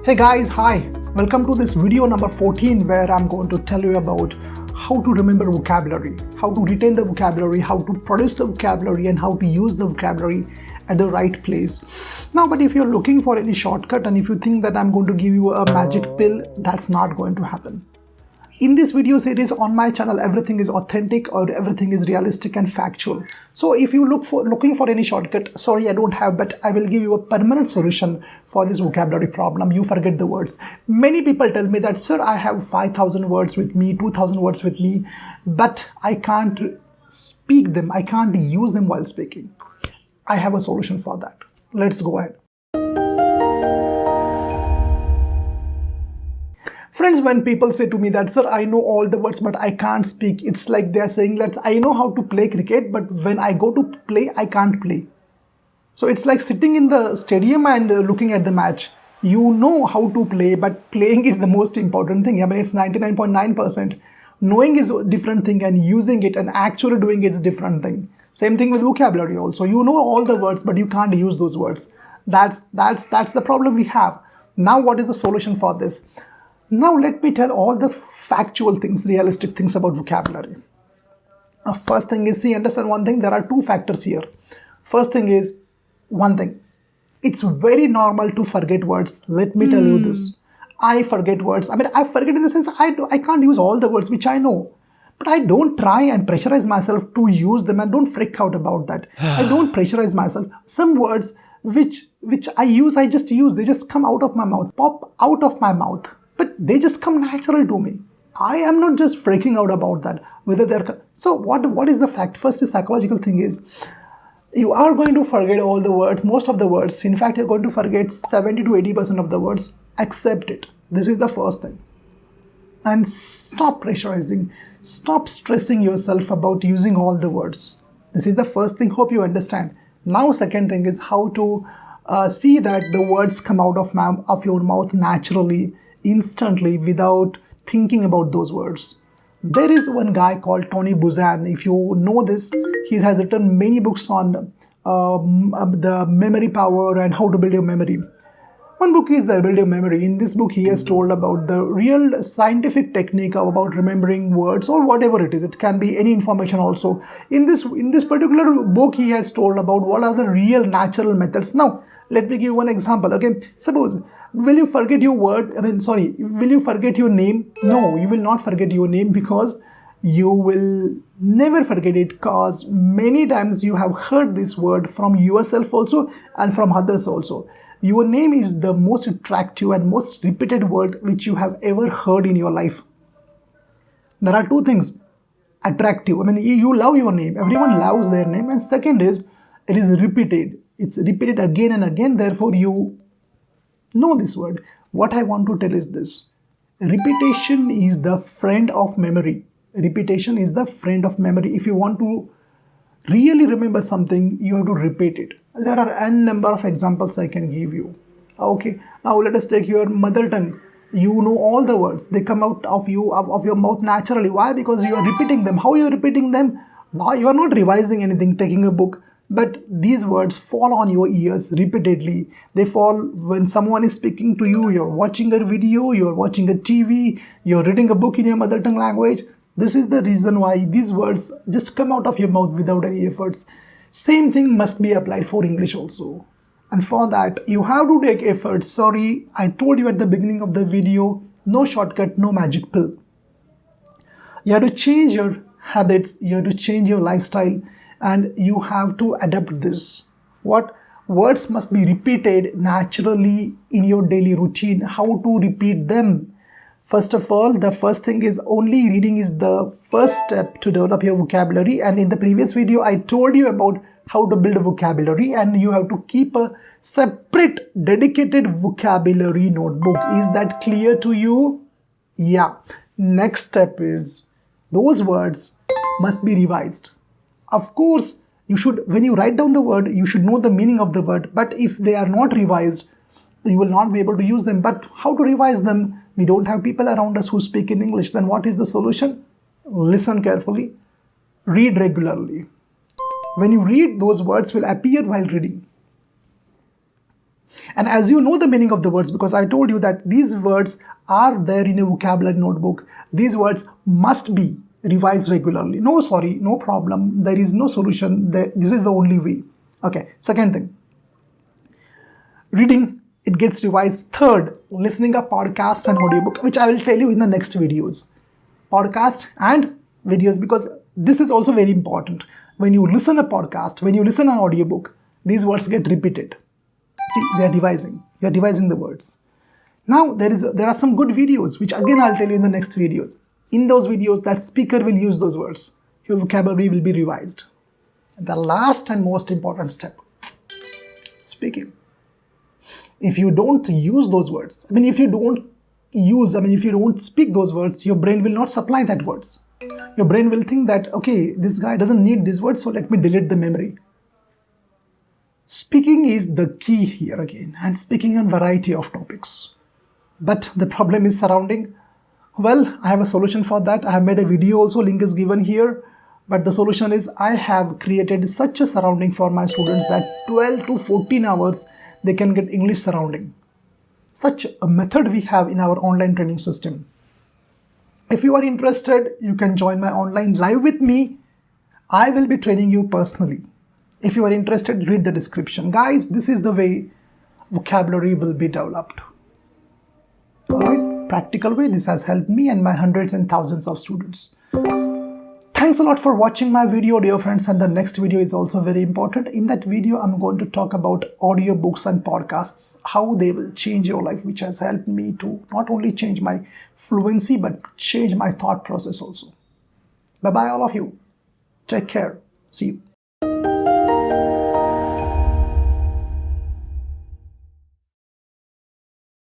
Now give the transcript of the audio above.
Hey guys, hi! Welcome to this video number 14 where I'm going to tell you about how to remember vocabulary, how to retain the vocabulary, how to produce the vocabulary and how to use the vocabulary at the right place. Now, but if you're looking for any shortcut and if you think that I'm going to give you a magic pill, that's not going to happen. In this video series on my channel, everything is authentic or everything is realistic and factual. So if you looking for any shortcut, sorry I don't have, but I will give you a permanent solution for this vocabulary problem. You forget the words. Many people tell me that, sir, I have 5,000 words with me, 2,000 words with me, but I can't speak them. I can't use them while speaking. I have a solution for that. Let's go ahead. Friends, when people say to me that, sir, I know all the words, but I can't speak, it's like they're saying that I know how to play cricket, but when I go to play, I can't play. So it's like sitting in the stadium and looking at the match. You know how to play, but playing is the most important thing. I mean, it's 99.9%. Knowing is a different thing and using it and actually doing it is a different thing. Same thing with vocabulary also. You know all the words, but you can't use those words. That's the problem we have. Now, what is the solution for this? Now let me tell all the factual things, realistic things about vocabulary. First thing is, see, understand one thing, there are two factors here. First thing is, one thing, it's very normal to forget words. Let me tell you this. I forget words. I mean, I forget in the sense I can't use all the words which I know. But I don't try and pressurize myself to use them and don't freak out about that. I don't pressurize myself. Some words which I use, I just use. They just come out of my mouth, pop out of my mouth. But they just come naturally to me. I am not just freaking out about that. Whether they're so what is the fact? First, the psychological thing is you are going to forget all the words, most of the words. In fact, you're going to forget 70 to 80% of the words. Accept it. This is the first thing. And stop pressurizing. Stop stressing yourself about using all the words. This is the first thing. Hope you understand. Now, second thing is how to see that the words come out of your mouth naturally, instantly, without thinking about those words. There is one guy called Tony Buzan. If you know this, he has written many books on the memory power and how to build your memory. One book is the Build Your Memory. In this book, he has told about the real scientific technique about remembering words or whatever it is. It can be any information also. In this particular book, he has told about what are the real natural methods. Now, let me give you one example. Okay, suppose, will you forget your word? Will you forget your name? No, you will not forget your name because you will never forget it, because many times you have heard this word from yourself also and from others also. Your name is the most attractive and most repeated word which you have ever heard in your life. There are two things. Attractive. I mean, you love your name. Everyone loves their name. And second is, it is repeated. It's repeated again and again. Therefore, you know this word. What I want to tell is this. Repetition is the friend of memory. Repetition is the friend of memory. If you want to really remember something, you have to repeat it. There are n number of examples I can give you. Okay, now let us take your mother tongue. You know all the words. They come out of your mouth naturally. Why? Because you are repeating them. How you are repeating them? Now you are not revising anything, taking a book. But these words fall on your ears repeatedly. They fall when someone is speaking to you. You're watching a video, you're watching a TV, you're reading a book in your mother tongue language. This is the reason why these words just come out of your mouth without any efforts. Same thing must be applied for English also. And for that, you have to take efforts. Sorry, I told you at the beginning of the video, no shortcut, no magic pill. You have to change your habits, you have to change your lifestyle, and you have to adapt this. What words must be repeated naturally in your daily routine? How to repeat them? First of all, the first thing is only reading is the first step to develop your vocabulary. And in the previous video, I told you about how to build a vocabulary, and you have to keep a separate dedicated vocabulary notebook. Is that clear to you? Yeah. Next step is those words must be revised. Of course, you should, when you write down the word, you should know the meaning of the word. But if they are not revised, you will not be able to use them. But how to revise them? We don't have people around us who speak in English. Then what is the solution? Listen carefully. Read regularly. When you read, those words will appear while reading. And as you know the meaning of the words, because I told you that these words are there in a vocabulary notebook, these words must be revised regularly. No, sorry, no problem. There is no solution. This is the only way. Okay, second thing. Reading, it gets revised. Third, listening a podcast and audiobook, which I will tell you in the next videos. Podcast and videos, because this is also very important. When you listen a podcast, when you listen an audiobook, these words get repeated. See, they are revising. You are revising the words. Now, there are some good videos, which again I'll tell you in the next videos. In those videos, that speaker will use those words. Your vocabulary will be revised. And the last and most important step, speaking. If you don't use those words, if you don't speak those words, your brain will not supply that words. Your brain will think that, okay, this guy doesn't need these words, so let me delete the memory. Speaking is the key here again, and speaking on variety of topics. But the problem is surrounding. Well, I have a solution for that. I have made a video also, link is given here. But the solution is I have created such a surrounding for my students that 12 to 14 hours they can get English surrounding. Such a method we have in our online training system. If you are interested, you can join my online live with me. I will be training you personally. If you are interested, read the description. Guys, this is the way vocabulary will be developed. Alright, practical way. This has helped me and my hundreds and thousands of students. Thanks a lot for watching my video, dear friends, and the next video is also very important. In that video, I'm going to talk about audiobooks and podcasts, how they will change your life, which has helped me to not only change my fluency, but change my thought process also. Bye-bye all of you. Take care. See you.